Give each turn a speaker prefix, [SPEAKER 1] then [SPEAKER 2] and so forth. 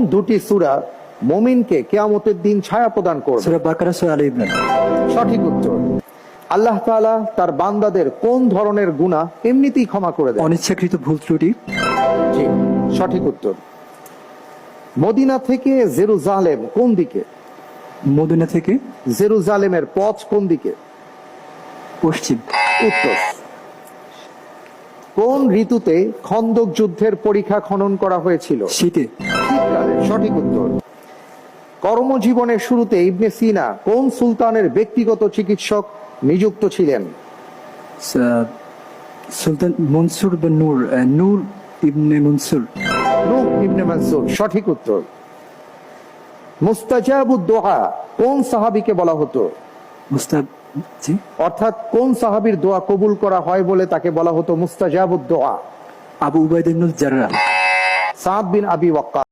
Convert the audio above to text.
[SPEAKER 1] দুটি সূরা মুমিনকে কিয়ামতের দিন ছায়া প্রদান করবে?
[SPEAKER 2] সূরা বাকারা, সূরা আলে ইমরান।
[SPEAKER 1] সঠিক উত্তর। আল্লাহ তাআলা তার বান্দাদের কোন ধরনের গুনাহ এমনিতেই ক্ষমা করে দেন?
[SPEAKER 2] অনিচ্ছাকৃত ভুল ত্রুটি।
[SPEAKER 1] জি, সঠিক উত্তর। মদিনা থেকে জেরুজালেম কোন দিকে?
[SPEAKER 2] মদিনা থেকে
[SPEAKER 1] জেরুজালেমের পথ কোন দিকে?
[SPEAKER 2] পশ্চিম।
[SPEAKER 1] উত্তর। কোন ঋতুতে খন্দক যুদ্ধের পরিখা খনন করা হয়েছিল?
[SPEAKER 2] শীতে।
[SPEAKER 1] শীতকালে। সঠিক উত্তর। কর্মজীবনের শুরুতে ইবনে সিনা কোন সুলতানের ব্যক্তিগত চিকিৎসক নিযুক্ত ছিলেন?
[SPEAKER 2] সুলতান মনসুর বা নূর, নূর ইবনে মনসুর।
[SPEAKER 1] নূহ ইবনে মনসুর। সঠিক উত্তর। মুস্তাজাবুদ দোয়া কোন সাহাবীকে বলা হতো?
[SPEAKER 2] মুস্তাব, জি,
[SPEAKER 1] অর্থাৎ কোন সাহাবীর দোয়া কবুল করা হয় বলে তাকে বলা হতো মুস্তাজাবুদ দোয়া?
[SPEAKER 2] আবু উবাইদা ইবনুল জাররাহ।
[SPEAKER 1] সাদ বিন আবি ওয়াক্কাস।